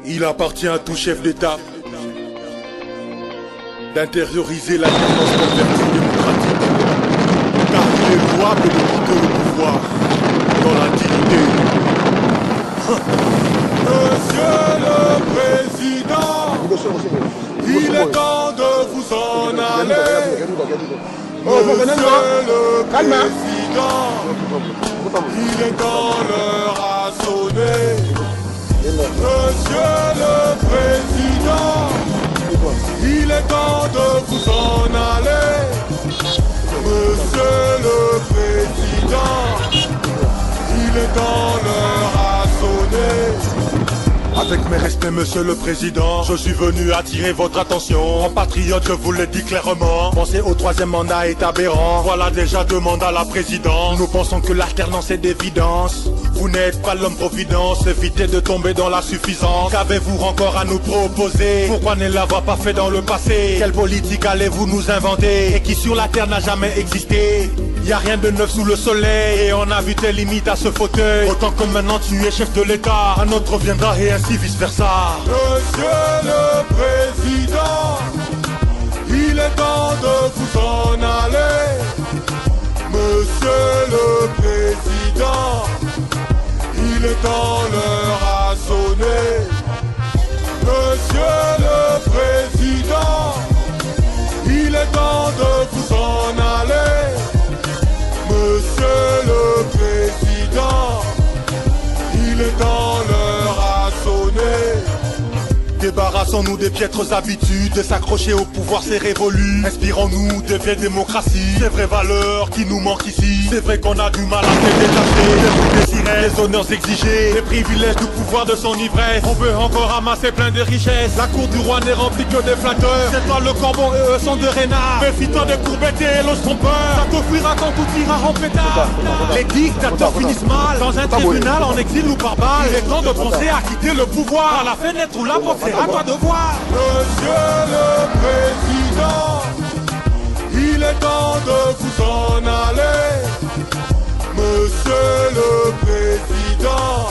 Il appartient à tout chef d'État d'intérioriser la tendance convertie démocratique, car il est louable de quitter le pouvoir dans la dignité. Monsieur le Président, il est temps de vous en aller. Monsieur le Président, il est temps l'heure à sonner. Monsieur le Président, il est temps de vous en aller. Monsieur le Président, il est temps l'heure à sonner. Avec mes respects, monsieur le président, je suis venu attirer votre attention. En patriote, je vous le dis clairement, penser au troisième mandat est aberrant. Voilà déjà 2 mandats à la présidence. Nous pensons que l'alternance est d'évidence. Vous n'êtes pas l'homme providence, évitez de tomber dans la suffisance. Qu'avez-vous encore à nous proposer? Pourquoi ne l'avoir pas fait dans le passé? Quelle politique allez-vous nous inventer et qui sur la terre n'a jamais existé? Y a rien de neuf sous le soleil et on a vu tes limites à ce fauteuil. Autant que maintenant tu es chef de l'État, un autre viendra et ainsi vice versa. Monsieur le Président, il est temps de vous en aller. Monsieur le Président, il est temps l'heure à sonner. Monsieur le Président, il est temps de vous en aller. Monsieur le Président, il est temps l'heure à sonner. Débarrassons-nous des piètres habitudes, de s'accrocher au pouvoir c'est révolu. Inspirons-nous de vraies démocraties, des vraies valeurs qui nous manquent ici. C'est vrai qu'on a du mal à se détacher des bruits des sirènes, les honneurs exigés, les privilèges du pouvoir de son ivresse. On veut encore amasser plein de richesses, la cour du roi n'est remplie que des flatteurs. C'est toi le corbeau et eux sont de renards. Méfie-toi des courbettes et l'os trompeur. Ça te fuira quand tout ira en pétard. Les dictateurs finissent mal, dans un tribunal en exil ou par balle. Il est temps de penser à quitter le pouvoir, à la fenêtre ou la porte. À toi de voir. Monsieur le Président, il est temps de vous en aller. Monsieur le Président,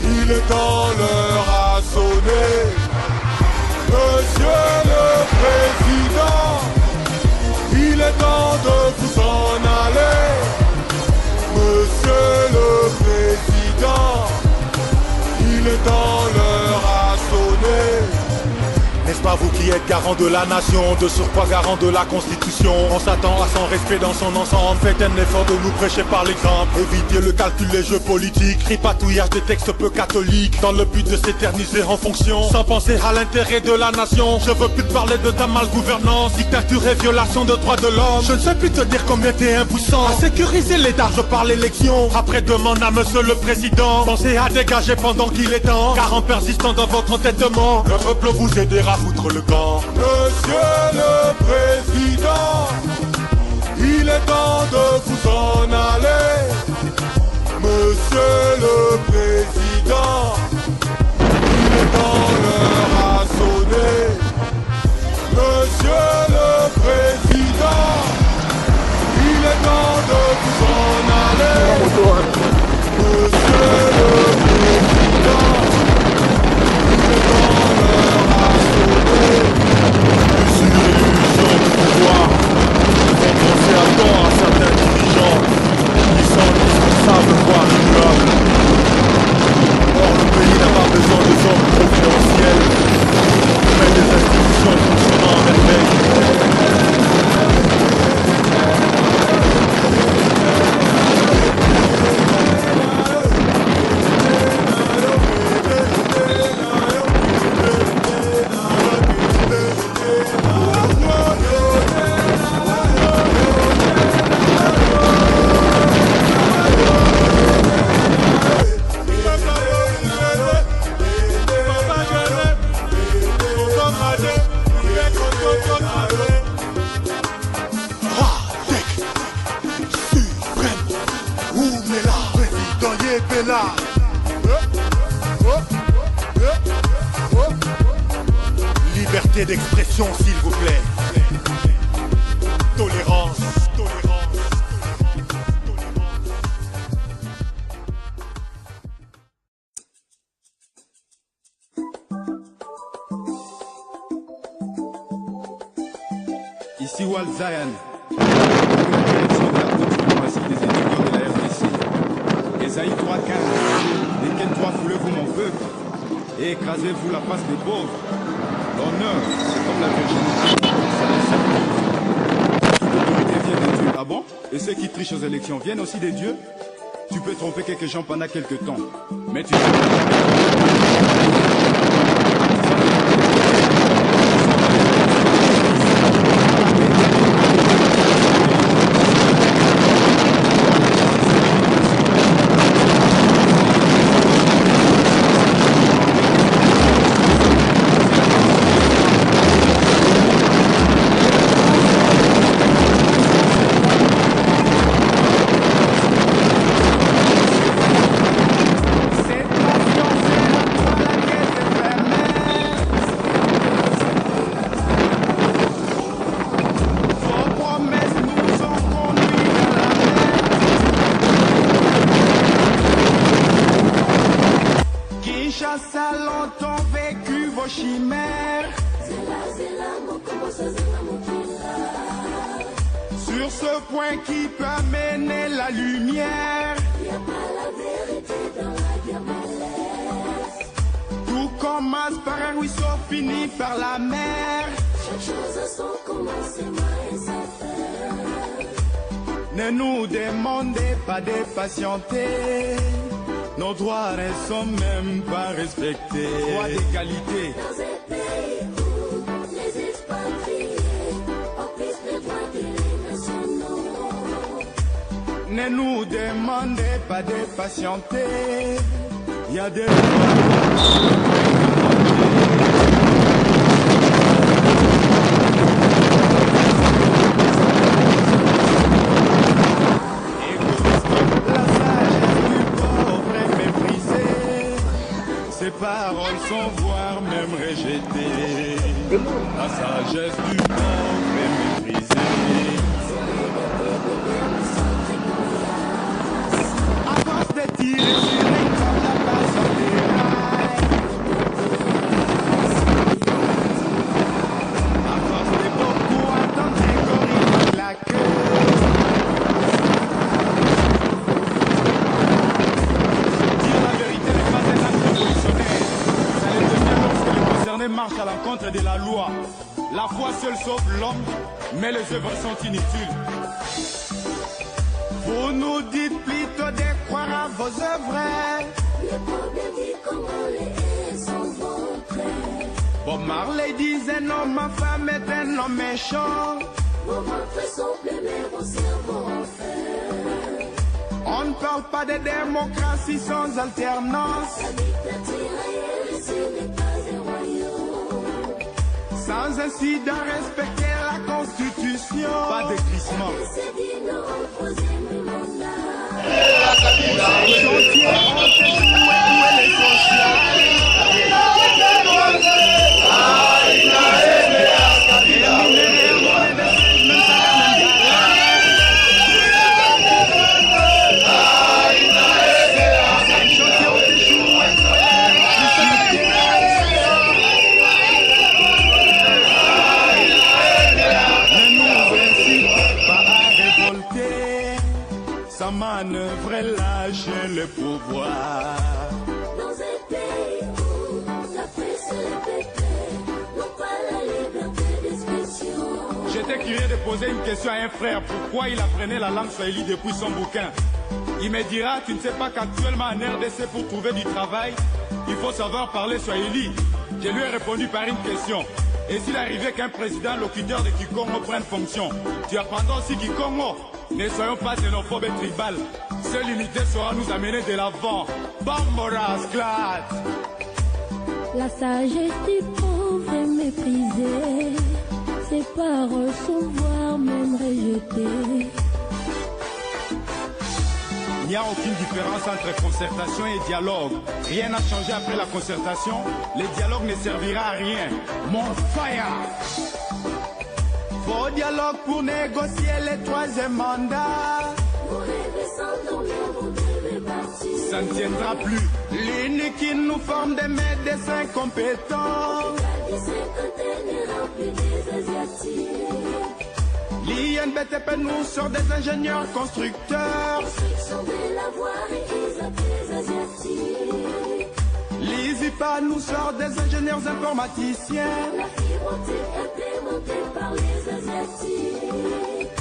il est temps l'heure à sonner. Monsieur le Président, il est temps de vous en aller. Monsieur le Président, il est temps l'heure à sonner. N'est-ce pas vous qui êtes garant de la nation, de surcroît garant de la Constitution? On s'attend à son respect dans son ensemble. Faites un effort de nous prêcher par l'exemple. Évitez le calcul des jeux politiques, tripatouillage de textes peu catholiques, dans le but de s'éterniser en fonction, sans penser à l'intérêt de la nation. Je veux plus te parler de ta malgouvernance, dictature et violation de droits de l'homme. Je ne sais plus te dire combien t'es impuissant à sécuriser l'État, je parle élection. Après demande à monsieur le président, pensez à dégager pendant qu'il est temps, car en persistant dans votre entêtement, le peuple vous aidera à foutre le camp. Monsieur le Président, il est temps de vous en aller. Monsieur le Président, il est temps l'heure à sonner. Monsieur le Président, il est temps de vous en aller. Monsieur le Président, il est temps l'heure à sonner. Sur l'illusion du pouvoir, font penser à temps à certains dirigeants qui sont indispensables voire ignorables. Or le pays n'a pas besoin de hommes confidentiels, mais des institutions fonctionnant à merveille. Liberté d'expression, s'il vous plaît. Tolérance. Ici Wal Zayan, direction de la haute diplomatie des étudiants de la RDC. Esaïe 3.15, lesquels 3 foulez-vous mon peuple et écrasez-vous la face des pauvres. L'honneur, c'est comme la virginité, c'est la certitude. Toute autorité vient de Dieu. Ah bon? Et ceux qui trichent aux élections viennent aussi des dieux? Tu peux tromper quelques gens pendant quelques temps, mais tu sais Kinshasa longtemps vécu vos chimères. Sur ce point qui peut amener la lumière. Tout commence par un ruisseau, finit par la mer. Chaque chose a son commencement et sa fin. Ne nous demandez pas de patienter. Nos droits ne sont même pas respectés. droit d'égalité. Dans un pays où les expatriés occupent les droits des nationaux. Ne nous demandez pas de patienter. Il y a des Ces paroles sont voire même rejetées. La sagesse du pauvre est méprisée. À force de tirer sur les corps, la passion déraille. À force de beaucoup entendre des gorilles la queue. Dire la vérité n'est pas un acte révolutionnaire. Ça les devient lorsque les concernés marchent à l'encontre de la loi. La foi seule sauve l'homme, mais les œuvres sont inutiles. Vous nous dites plutôt de croire à vos œuvres. Les problèmes du Congolais sont montrés. Bob Marley disait non, ma femme est un homme méchant. Vos ventres sont pleins, mais vos cerveaux en fer. On ne parle pas de démocratie sans alternance. La dictature ailleurs ici n'est pas un royaume. Sans incident, respecter la constitution. Pas de crissement. C'est dit non au troisième mandat. Les chantiers ont échoué, où est les sociales? Sa manœuvre lâche le pouvoir. Dans un pays où la presse et les pétrés n'ont pas la liberté d'expression. J'étais curieux de poser une question à un frère. Pourquoi il apprenait la langue swahili depuis son bouquin? Il me dira, tu ne sais pas qu'actuellement en RDC, pour trouver du travail, il faut savoir parler swahili. Je lui ai répondu par une question. Et s'il arrivait qu'un président locuteur de Kikongo prenne fonction, tu apprendras aussi Kikongo. Ne soyons pas xénophobes et tribales. Seule unité saura nous amener de l'avant. Bamboras, Glad. La sagesse du pauvre est méprisée. Ses paroles sont voire même rejetées. Il n'y a aucune différence entre concertation et dialogue. Rien n'a changé après la concertation. Le dialogue ne servira à rien. Mon fire! Faux dialogue pour négocier le troisième mandat. Vous rêvez sans dormir, vous devez partir. Ça ne tiendra plus. L'unique qui nous forme des médecins compétents. La vie cinquantaine est remplie des Asiatiques. L'INBTP nous sort des ingénieurs constructeurs. Construction de la voirie des asiatiques. L'ISIPA nous sort des ingénieurs informaticiens. La fibre optique implémentée par les asiatiques.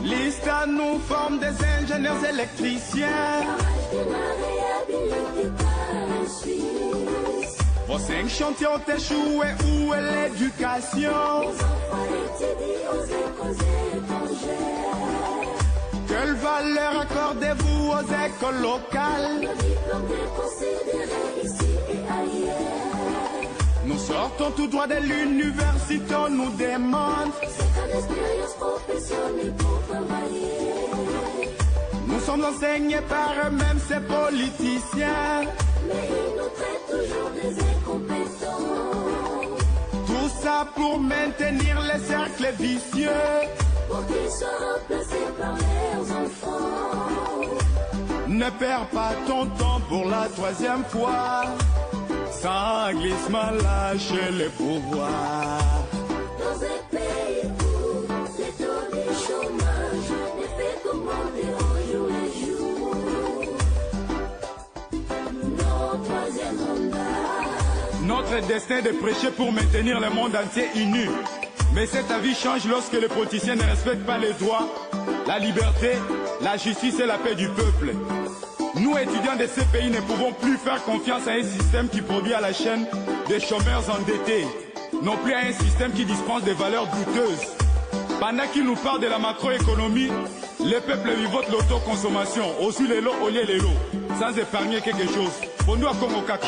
L'ISTA nous forme des ingénieurs électriciens. Barrage démarré habilité par la Suisse. Vos 5 chantiers ont échoué, où est l'éducation? Nos enfants étudient aux écoles étrangères. Quelle valeur accordez-vous aux écoles locales? Le diplôme est considéré ici et ailleurs. Nous sortons tout droit de l'université, on nous demande 5 ans d'expérience professionnelle pour travailler. Nous sommes enseignés par eux-mêmes, ces politiciens. Mais ils nous traitent toujours des incompétents. Tout ça pour maintenir les cercles vicieux. Pour qu'ils soient remplacés par leurs enfants. Ne perds pas ton temps pour la 3e fois. Sans glissement, lâche le pouvoir. Dans un pays où les taux de chômage ne fait qu'augmenter au jour le jour. Notre 3e mandat. Notre destin est de prêcher pour maintenir le monde entier uni. Mais cet avis change lorsque les politiciens ne respectent pas les droits, la liberté, la justice et la paix du peuple. Nous, étudiants de ces pays, ne pouvons plus faire confiance à un système qui produit à la chaîne des chômeurs endettés, non plus à un système qui dispense des valeurs douteuses. Pendant qu'il nous parle de la macroéconomie, le peuple vivote l'autoconsommation, aussi les lots, au lieu les lots, sans épargner quelque chose. Pour nous, à Congo 4.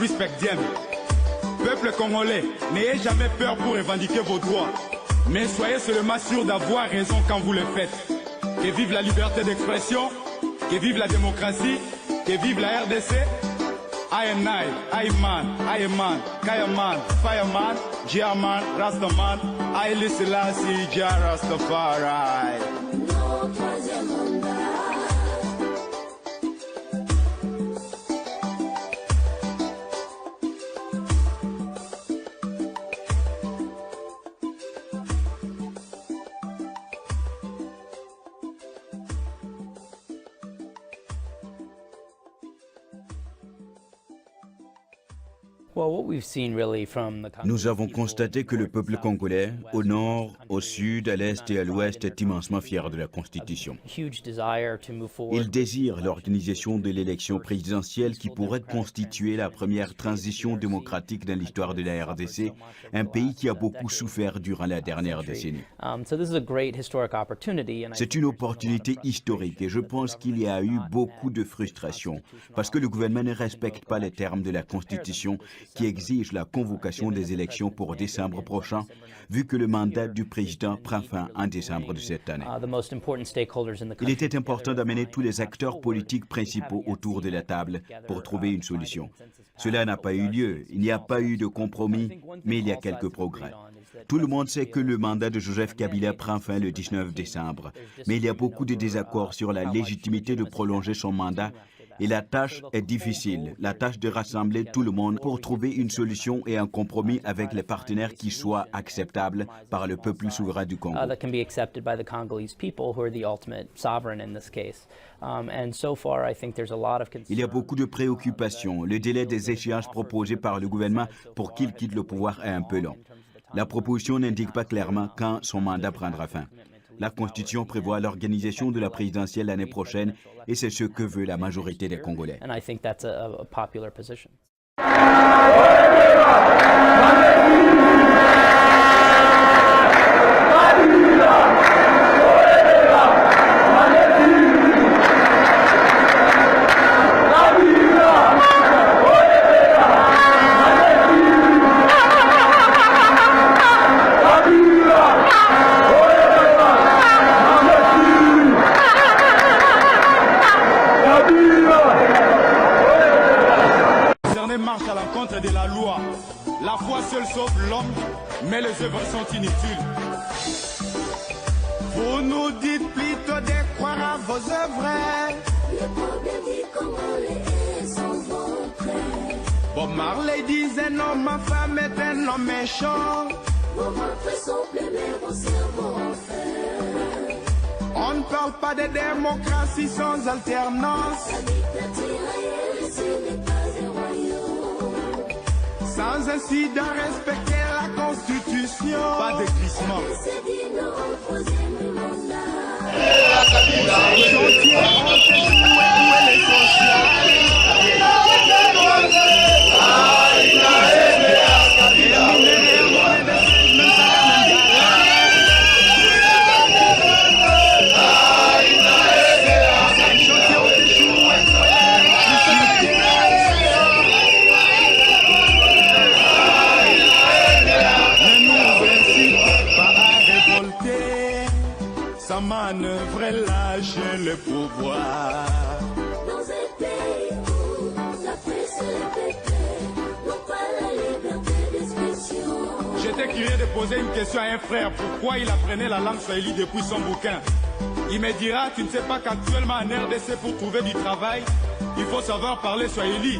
Respect them. Peuple congolais, n'ayez jamais peur pour revendiquer vos droits, mais soyez seulement sûr d'avoir raison quand vous le faites. Que vive la liberté d'expression, que vive la démocratie, que vive la RDC. I am man, Kayaman, Fireman, Giaman, Rastaman, Haile Selassie, Jah Rastafari. Notre 3e mandat. Nous avons constaté que le peuple congolais, au nord, au sud, à l'est et à l'ouest, est immensément fier de la Constitution. Il désire l'organisation de l'élection présidentielle qui pourrait constituer la première transition démocratique dans l'histoire de la RDC, un pays qui a beaucoup souffert durant la dernière décennie. C'est une opportunité historique et je pense qu'il y a eu beaucoup de frustration parce que le gouvernement ne respecte pas les termes de la Constitution qui exige la convocation des élections pour décembre prochain, vu que le mandat du président prend fin en décembre de cette année. Il était important d'amener tous les acteurs politiques principaux autour de la table pour trouver une solution. Cela n'a pas eu lieu, il n'y a pas eu de compromis, mais il y a quelques progrès. Tout le monde sait que le mandat de Joseph Kabila prend fin le 19 décembre, mais il y a beaucoup de désaccords sur la légitimité de prolonger son mandat. Et la tâche est difficile, la tâche de rassembler tout le monde pour trouver une solution et un compromis avec les partenaires qui soient acceptables par le peuple souverain du Congo. Il y a beaucoup de préoccupations. Le délai des échéances proposées par le gouvernement pour qu'il quitte le pouvoir est un peu long. La proposition n'indique pas clairement quand son mandat prendra fin. La Constitution prévoit l'organisation de la présidentielle l'année prochaine et c'est ce que veut la majorité des Congolais. l'encontre de la loi. La foi seule sauve l'homme, mais les œuvres sont inutiles. Vous nous dites plutôt de croire à vos œuvres. Le problème est comment les haies sont montrées. Bob Marley disait non, ma femme est un homme méchant. Vos montres sont pleines, mais vos cerveaux en fer. On ne parle pas de démocratie sans alternance. La dictature aérienne, ce n'est pas un royaume. Sans incident, respecter la constitution. Pas de glissement. C'est dit non au troisième mandat. Les chantiers ont échoué, où est les sociales? Sa manœuvre lâche le pouvoir. Dans un pays où la presse et les pétrés n'ont pas la liberté d'expression. J'étais curieux de poser une question à un frère. Pourquoi il apprenait la langue swahili depuis son bouquin? Il me dira, tu ne sais pas qu'actuellement en RDC, pour trouver du travail, il faut savoir parler swahili.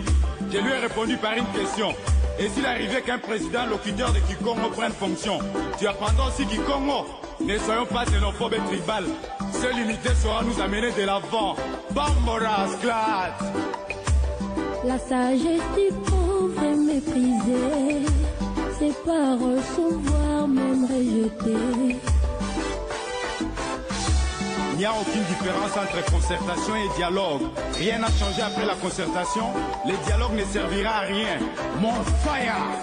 Je lui ai répondu par une question. Et s'il arrivait qu'un président locuteur de Kikongo prenne fonction, tu apprendras aussi Kikongo. Ne soyons pas xénophobes et tribales. Seule unité saura nous amener de l'avant. Bamboras, clad. La sagesse du pauvre est méprisée, ses paroles sont voire même rejetées. Il n'y a aucune différence entre concertation et dialogue. Rien n'a changé après la concertation. Le dialogue ne servira à rien. Mon fire!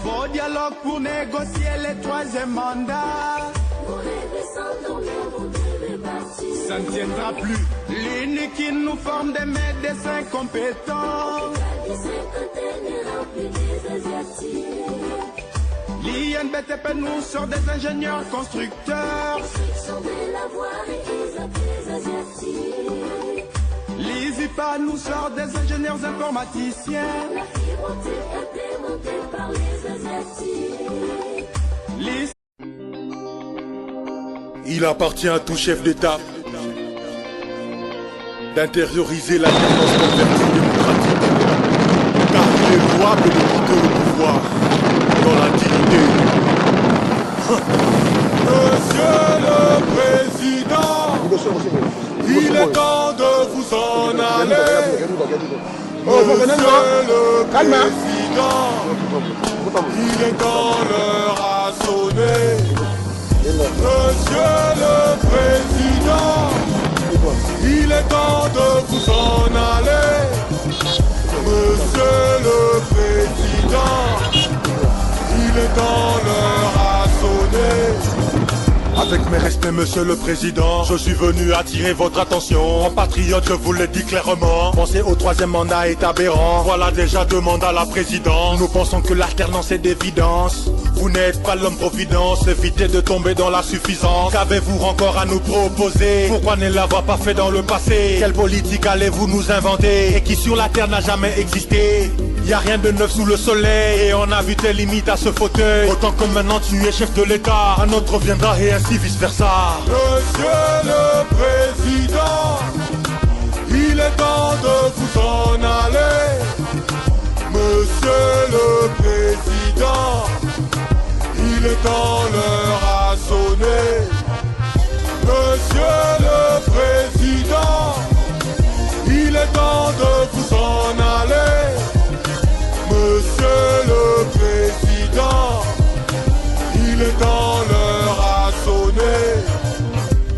Faux dialogue pour négocier le troisième mandat. Vous rêvez sans dormir, vous devez partir. Ça ne tiendra plus. L'unique qui nous forme des médecins compétents. La cinquantaine est remplie des Asiatiques. L'INBTP nous sort des ingénieurs constructeurs. Construction de la voie et ils appellent Asiatiques. L'ISIPA nous sort des ingénieurs informaticiens. La fibre optique implémentée par les Asiatiques. Il appartient à tout chef d'État d'intérioriser la tendance convertie démocratique, car il est louable de quitter le pouvoir dans la dignité. Monsieur le Président, il est temps de vous en aller. Monsieur le Président, il est temps, l'heure a sonné. Monsieur le Président, il est temps de vous en aller. Monsieur le Président, il est temps, l'heure a sonné. Avec mes respects, monsieur le président, je suis venu attirer votre attention. En patriote, je vous le dis clairement, penser au troisième mandat est aberrant. Voilà déjà 2 mandats à la présidence. Nous pensons que l'alternance est d'évidence. Vous n'êtes pas l'homme providence, évitez de tomber dans la suffisance. Qu'avez-vous encore à nous proposer? Pourquoi ne l'avoir pas fait dans le passé? Quelle politique allez-vous nous inventer et qui sur la terre n'a jamais existé? Y a rien de neuf sous le soleil et on a vu tes limites à ce fauteuil. Autant que maintenant tu es chef de l'État, un autre viendra et ainsi vice versa. Monsieur le Président, il est temps de vous en aller. Monsieur le Président, il est temps, l'heure a sonné. Monsieur le Président, il est temps de vous en aller. Monsieur le Président, il est temps, l'heure a sonné.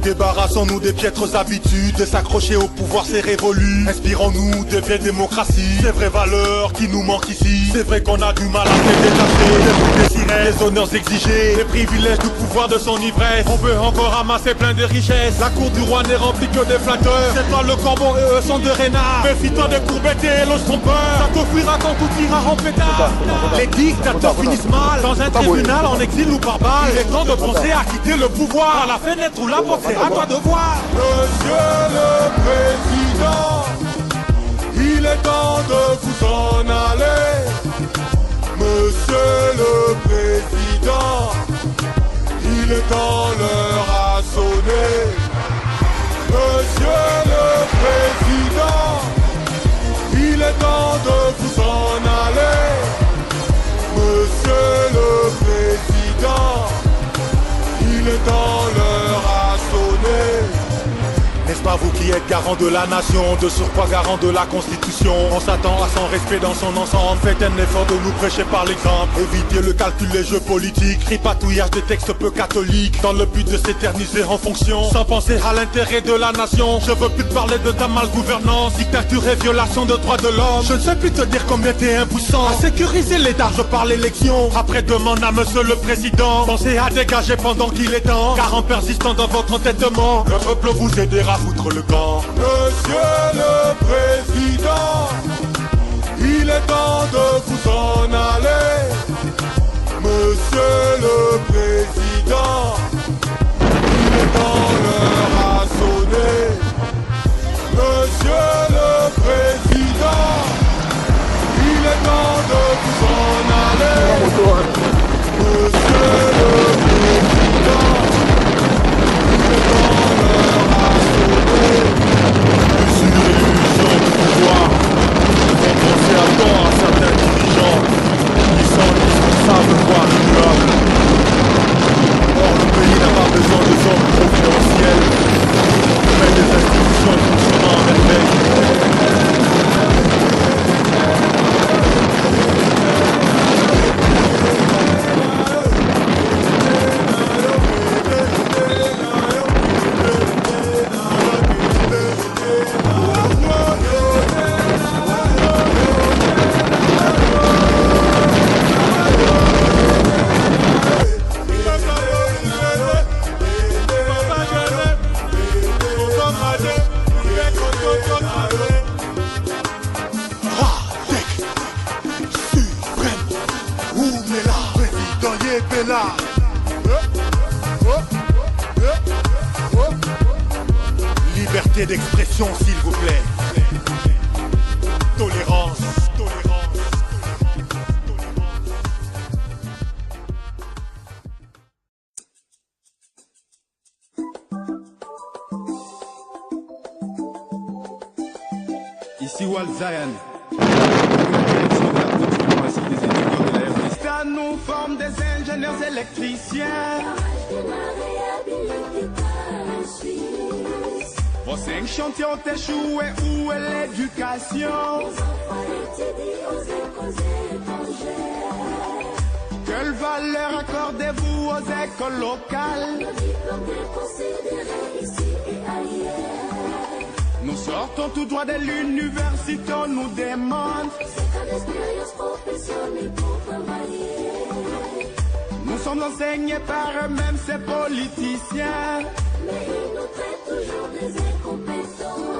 Débarrassons-nous des piètres habitudes, de s'accrocher au pouvoir c'est révolu. Inspirons-nous de vraies démocraties, ces vraies valeurs qui nous manquent ici. C'est vrai qu'on a du mal à se détacher des bruits des sirènes, les honneurs exigés, les privilèges du pouvoir de son ivresse. On veut encore ramasser plein de richesses, la cour du roi n'est remplie que des flatteurs. C'est toi le corbeau et eux sont de renards. Méfie-toi des courbettes et l'os trompeur. Ça t'offrira quand tout ira en pétard. Les dictateurs finissent mal, dans un tribunal en exil ou par balle. Il est temps de penser à quitter le pouvoir, à la fenêtre ou la porte. À toi de voir. Monsieur le Président, il est temps de vous en aller. temps, l'heure a sonné. Monsieur le Président, il est temps de vous en aller. Monsieur le Président, il est temps, l'heure a sonné. N'est-ce pas vous qui êtes garant de la nation, de surcroît garant de la Constitution? On s'attend à son respect dans son ensemble. Faites un effort de nous prêcher par l'exemple. Évitez le calcul des jeux politiques, tripatouillage de textes peu catholiques, dans le but de s'éterniser en fonction, sans penser à l'intérêt de la nation. Je veux plus te parler de ta malgouvernance, dictature et violation de droits de l'homme. Je ne sais plus te dire combien t'es impuissant à sécuriser l'État, je parle élection. Après demande à monsieur le Président, pensez à dégager pendant qu'il est temps, car en persistant dans votre entêtement, le peuple vous aidera à foutre le camp. Monsieur le Président, il est temps de vous en aller. Monsieur le Président, il est temps, l'heure a sonné. Monsieur le Président, il est temps de vous en aller. Monsieur le Président, il est temps, l'heure a sonné. Mesure et illusion du pouvoir font penser à temps à certains dirigeants qui sont indispensables voire immuables. Or le pays n'a pas besoin de hommes providentiels, mais des institutions fonctionnant à merveille. Liberté d'expression, s'il vous plaît. Tolérance, tolérance, tolérance. Ici Wal Zayan. Direction de la diplomatie des étudiants de la RDC. Nous forme des ingénieurs électriciens. Vos 5 chantiers ont échoué, où est l'éducation? Quelle valeur accordez-vous aux écoles locales? Nous sortons tout droit de l'université, on nous demande. Nous sommes enseignés par eux-mêmes, ces politiciens. Mais ils nous traitent toujours des incompétents.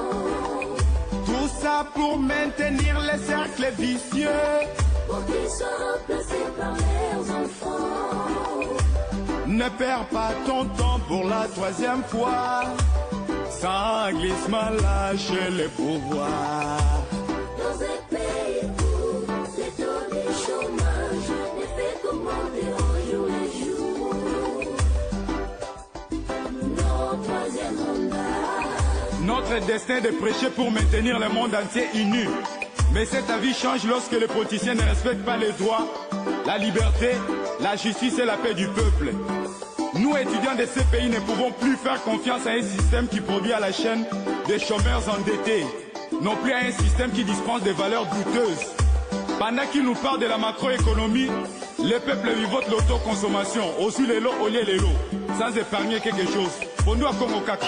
Tout ça pour maintenir les cercles vicieux, Pour qu'ils soient remplacés par leurs enfants. ne perds pas ton temps pour la 3e fois. Sans glissement, lâche les pouvoirs. Dans un pays où les taux du chômage ne fait qu'augmenter au jour le jour. Nos 3e mandat. Notre destin est de prêcher pour maintenir le monde entier uni. Mais cet avis change lorsque les politiciens ne respectent pas les droits, la liberté, la justice et la paix du peuple. Nous, étudiants de ces pays, ne pouvons plus faire confiance à un système qui produit à la chaîne des chômeurs endettés, non plus à un système qui dispense des valeurs douteuses. Pendant qu'il nous parle de la macroéconomie, les peuples vivotent l'autoconsommation, aussi les lots, au lieu les lots, sans épargner quelque chose. Pour nous, à Congo Kaka.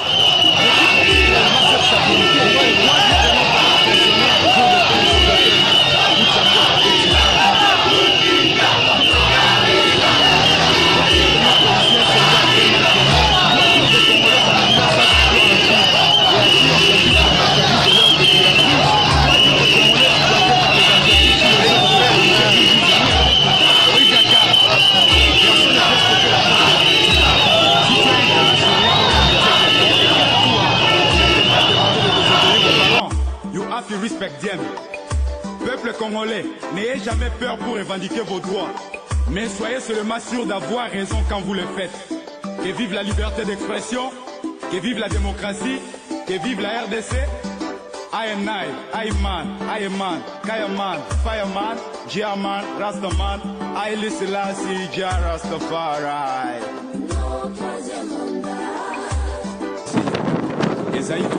Respect them. Peuple congolais, n'ayez jamais peur pour revendiquer vos droits, mais soyez seulement sûr d'avoir raison quand vous le faites. Que vive la liberté d'expression, que vive la démocratie, que vive la RDC. I am man, Kayaman, Fireman, Giaman, Rastaman, Haile Selassie, Jah Rastafari. Esaïe 3.15,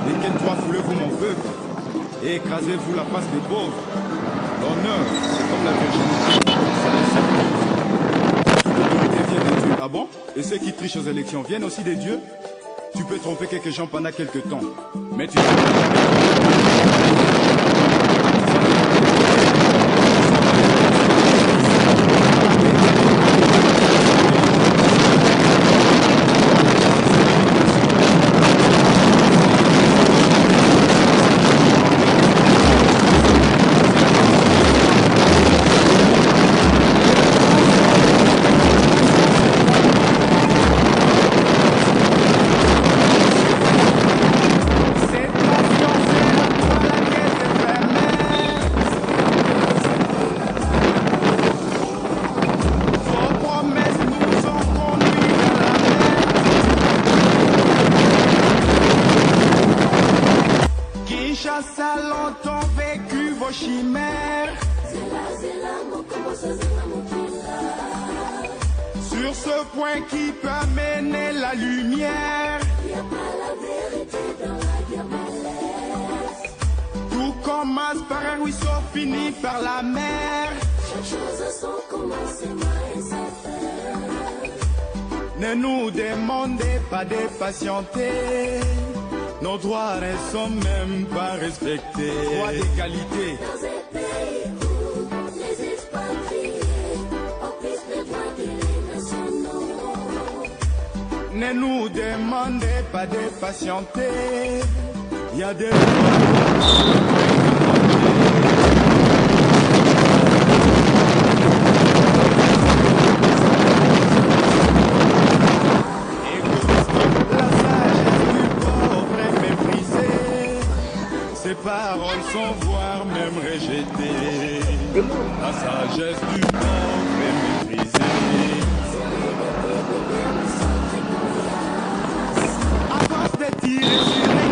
lesquels trois foulez-vous mon peuple, et écrasez-vous la face des pauvres. L'honneur, c'est comme la virginité, toute autorité vient de Dieu. Ah bon? Et ceux qui trichent aux élections viennent aussi des dieux? Tu peux tromper quelques gens pendant quelques temps, mais tu ça longtemps vécu vos chimères. Sur ce point qui peut amener la lumière. Y a pas la vérité dans la guerre malaise. Tout commence par un ruisseau, finit par la mer. Chaque chose a son commencement et sa fin. Ne nous demandez pas de patienter. Nos droits ne sont même pas respectés. Droit d'égalité. Dans un pays où les expatriés occupent les droits des nationaux. Ne nous demandez pas de patienter. Il y a des Ces paroles sont voire même rejetées. La sagesse du pauvre est méprisée. À force de tirer sur les